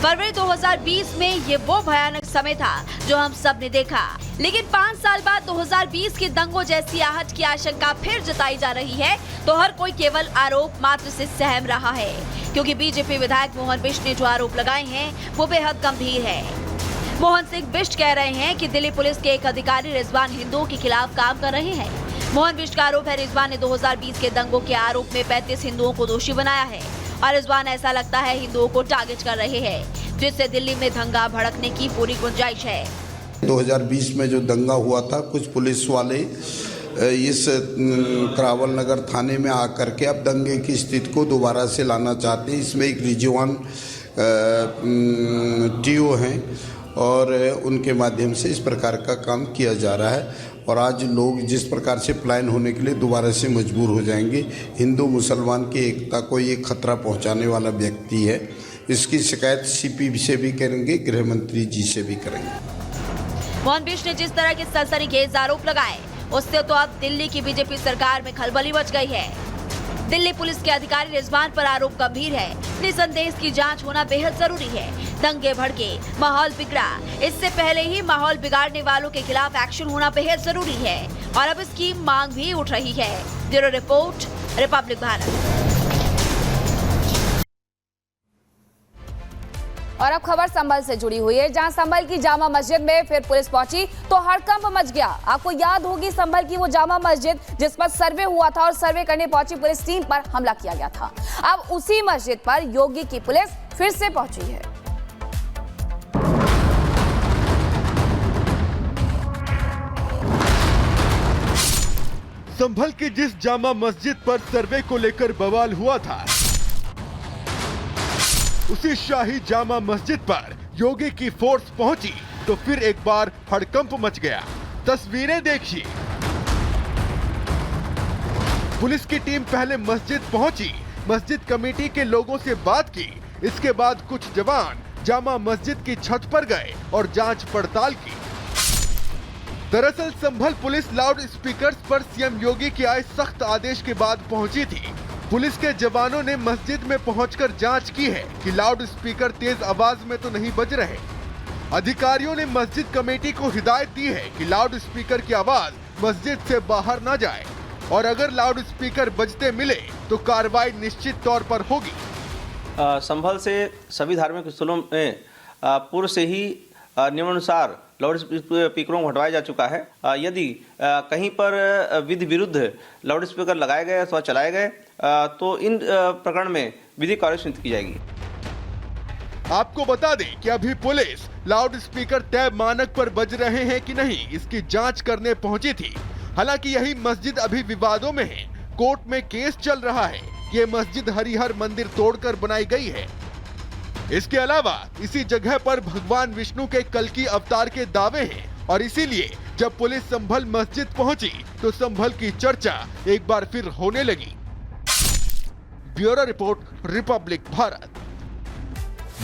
फरवरी 2020 में ये वो भयानक समय था जो हम सब ने देखा, लेकिन 5 साल बाद 2020 के दंगों जैसी आहट की आशंका फिर जताई जा रही है, तो हर कोई केवल आरोप मात्र से सहम रहा है, क्योंकि बीजेपी विधायक मोहन बिष्ट ने जो आरोप लगाए हैं वो बेहद गंभीर है। मोहन सिंह बिष्ट कह रहे हैं कि दिल्ली पुलिस के एक अधिकारी रिजवान हिंदुओं के खिलाफ काम कर रहे हैं। मोहन बिष्ट का आरोप है रिजवान ने 2020 के दंगों के आरोप में 35 हिंदुओं को दोषी बनाया है और रिजवान ऐसा लगता है हिंदुओं को टारगेट कर रहे हैं, जिससे दिल्ली में दंगा भड़कने की पूरी गुंजाइश है। 2020 में जो दंगा हुआ था, कुछ पुलिस वाले इस करावल नगर थाने में आकर के अब दंगे की स्थिति को दोबारा से लाना चाहते हैं। इसमें एक रिजवान टीओ हैं और उनके माध्यम से इस प्रकार का काम किया जा रहा है और आज लोग जिस प्रकार से प्लान होने के लिए दोबारा से मजबूर हो जाएंगे। हिंदू मुसलमान की एकता को ये खतरा पहुंचाने वाला व्यक्ति है। इसकी शिकायत सीपी से भी करेंगे, गृह मंत्री जी से भी करेंगे। मोहन बिष्ट ने जिस तरह के सनसनीखेज आरोप लगाए, उससे तो अब दिल्ली की बीजेपी सरकार में खलबली मच गई है। दिल्ली पुलिस के अधिकारी रिजवान पर आरोप गंभीर है, निसंदेह इसकी जांच होना बेहद जरूरी है। दंगे भड़के, माहौल बिगड़ा, इससे पहले ही माहौल बिगाड़ने वालों के खिलाफ एक्शन होना बेहद जरूरी है और अब इसकी मांग भी उठ रही है। Bureau report, Republic Bharat. और अब खबर संभल से जुड़ी हुई है, जहां संभल की जामा मस्जिद में फिर पुलिस पहुंची तो हड़कंप मच गया। आपको याद होगी संभल की वो जामा मस्जिद जिस पर सर्वे हुआ था और सर्वे करने पहुंची पुलिस टीम पर हमला किया गया था। अब उसी मस्जिद पर योगी की पुलिस फिर से पहुंची है। संभल की जिस जामा मस्जिद पर सर्वे को लेकर बवाल हुआ था, उसी शाही जामा मस्जिद पर योगी की फोर्स पहुंची तो फिर एक बार हड़कंप मच गया। तस्वीरें देखिए। पुलिस की टीम पहले मस्जिद पहुंची, मस्जिद कमेटी के लोगों से बात की, इसके बाद कुछ जवान जामा मस्जिद की छत पर गए और जांच पड़ताल की। दरअसल संभल पुलिस लाउड स्पीकर्स पर सीएम योगी के आए सख्त आदेश के बाद पहुंची थी। पुलिस के जवानों ने मस्जिद में पहुंचकर जांच की है कि लाउड स्पीकर तेज आवाज में तो नहीं बज रहे। अधिकारियों ने मस्जिद कमेटी को हिदायत दी है कि लाउड स्पीकर की आवाज मस्जिद से बाहर न जाए और अगर लाउड स्पीकर बजते मिले तो कार्रवाई निश्चित तौर पर होगी। संभल से सभी धार्मिक स्थलों में पूर्व से ही नियमानुसार लाउड स्पीकरों को हटवाया जा चुका है। यदि कहीं पर विधि विरुद्ध लाउड स्पीकर लगाए गए अथवा चलाए गए तो इन प्रकरण में विधिक कार्रवाई की जाएगी। आपको बता दें कि अभी पुलिस लाउड स्पीकर तय मानक पर बज रहे हैं कि नहीं, इसकी जांच करने पहुंची थी। हालांकि यही मस्जिद अभी विवादों में है, कोर्ट में केस चल रहा है। ये मस्जिद हरिहर मंदिर तोड़कर बनाई गई है। इसके अलावा इसी जगह पर भगवान विष्णु के कल्कि अवतार के दावे हैं और इसीलिए जब पुलिस संभल मस्जिद पहुंची तो संभल की चर्चा एक बार फिर होने लगी। Bureau report, Republic Bharat.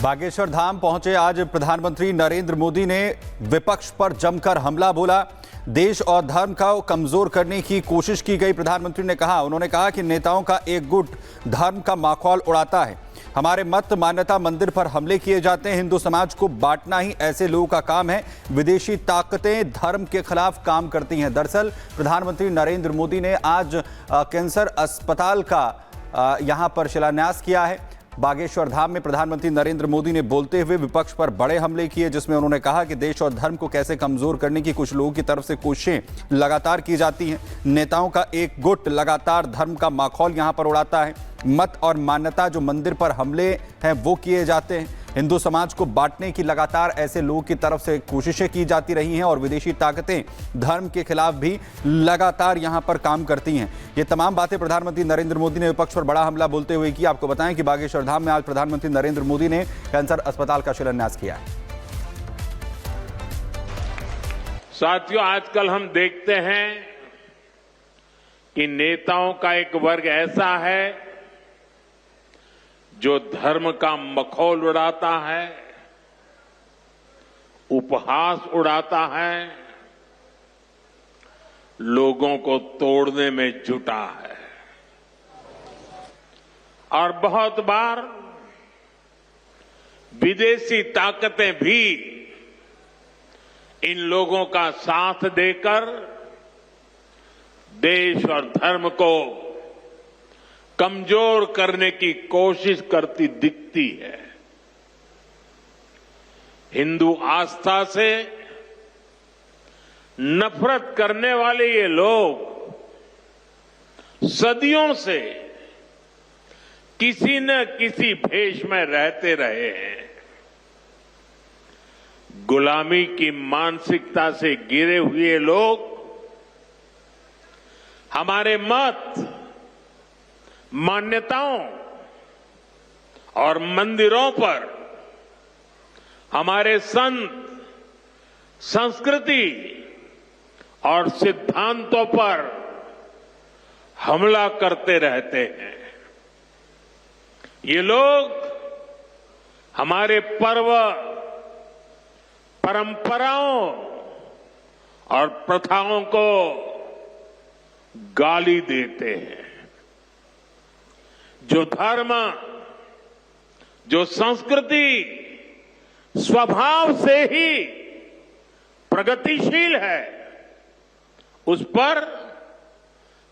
Bageshwar Dham पहुंचे आज प्रधानमंत्री नरेंद्र मोदी ने विपक्ष पर जमकर हमला बोला। देश और धर्म का कमजोर करने की कोशिश की गई। प्रधानमंत्री ने कहा, उन्होंने कहा कि नेताओं का एक गुट धर्म का माखौल उड़ाता है। हमारे मत मान्यता मंदिर पर हमले किए जाते हैं। हिंदू समाज को बांटना ही ऐसे लोगों का काम है। विदेशी ताकतें धर्म के खिलाफ काम करती हैं। दरअसल प्रधानमंत्री नरेंद्र मोदी ने आज कैंसर अस्पताल का यहां पर शिलान्यास किया है। बागेश्वर धाम में प्रधानमंत्री नरेंद्र मोदी ने बोलते हुए विपक्ष पर बड़े हमले किए, जिसमें उन्होंने कहा कि देश और धर्म को कैसे कमजोर करने की कुछ लोगों की तरफ से कोशिशें लगातार की जाती हैं। नेताओं का एक गुट लगातार धर्म का माखौल यहां पर उड़ाता है। मत और मान्यता जो मंदिर पर हमले हैं वो किए जाते हैं। हिंदू समाज को बांटने की लगातार ऐसे लोगों की तरफ से कोशिशें की जाती रही हैं और विदेशी ताकतें धर्म के खिलाफ भी लगातार यहां पर काम करती हैं। ये तमाम बातें प्रधानमंत्री नरेंद्र मोदी ने विपक्ष पर बड़ा हमला बोलते हुए की। आपको बताएं कि बागेश्वर धाम में आज प्रधानमंत्री नरेंद्र मोदी ने कैंसर अस्पताल का शिलान्यास किया है। साथियों, आजकल हम देखते हैं कि नेताओं का एक वर्ग ऐसा है जो धर्म का मखौल उड़ाता है, उपहास उड़ाता है, लोगों को तोड़ने में जुटा है और बहुत बार विदेशी ताकतें भी इन लोगों का साथ देकर देश और धर्म को कमजोर करने की कोशिश करती दिखती है। हिंदू आस्था से नफरत करने वाले ये लोग सदियों से किसी न किसी भेष में रहते रहे हैं। गुलामी की मानसिकता से घिरे हुए लोग हमारे मत, मान्यताओं और मंदिरों पर, हमारे संत, संस्कृति और सिद्धांतों पर हमला करते रहते हैं। ये लोग हमारे पर्व, परंपराओं और प्रथाओं को गाली देते हैं। जो धर्म, जो संस्कृति स्वभाव से ही प्रगतिशील है, उस पर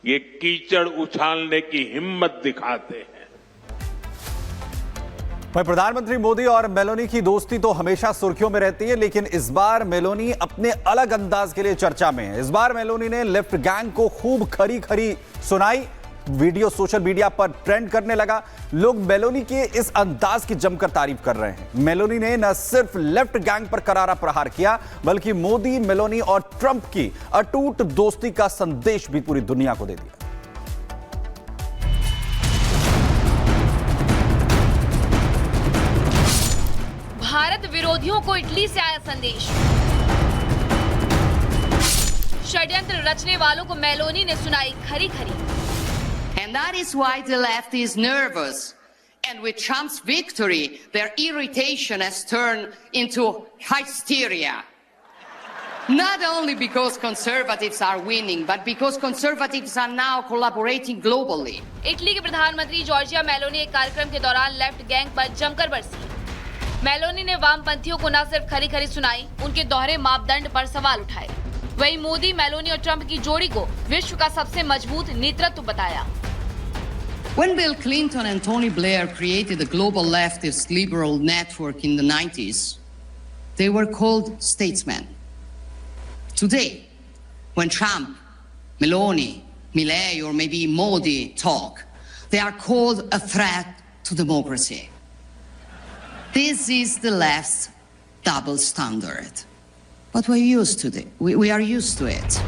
ये कीचड़ उछालने की हिम्मत दिखाते हैं। भाई, प्रधानमंत्री मोदी और मेलोनी की दोस्ती तो हमेशा सुर्खियों में रहती है, लेकिन इस बार मेलोनी अपने अलग अंदाज के लिए चर्चा में है। इस बार मेलोनी ने लेफ्ट गैंग को खूब खरी खरी सुनाई। वीडियो सोशल मीडिया पर ट्रेंड करने लगा। लोग मेलोनी के इस अंदाज की जमकर तारीफ कर रहे हैं। मेलोनी ने न सिर्फ लेफ्ट गैंग पर करारा प्रहार किया, बल्कि मोदी, मेलोनी और ट्रंप की अटूट दोस्ती का संदेश भी पूरी दुनिया को दे दिया। भारत विरोधियों को इटली से आया संदेश। षड्यंत्र रचने वालों को मेलोनी ने सुनाई खरी खरी। And that is why the left is nervous. And with Trump's victory, their irritation has turned into hysteria. Not only because conservatives are winning, but because conservatives are now collaborating globally. Italy के प्रधानमंत्री Giorgia Meloni एक कार्यक्रम के दौरान left gang पर जमकर बरसी। Meloni ने वामपंथियों को न सिर्फ खरी खरी सुनाई, उनके दोहरे मापदंड पर सवाल उठाए। वहीं मोदी, मेलोनी और ट्रंप की जोड़ी को विश्व का सबसे मजबूत नेतृत्व बताया। When Bill Clinton and Tony Blair created the global leftist liberal network in the 90s, they were called statesmen. Today, when Trump, Meloni, Milei, or maybe Modi talk, they are called a threat to democracy. This is the left's double standard. But we're used to it. We are used to it.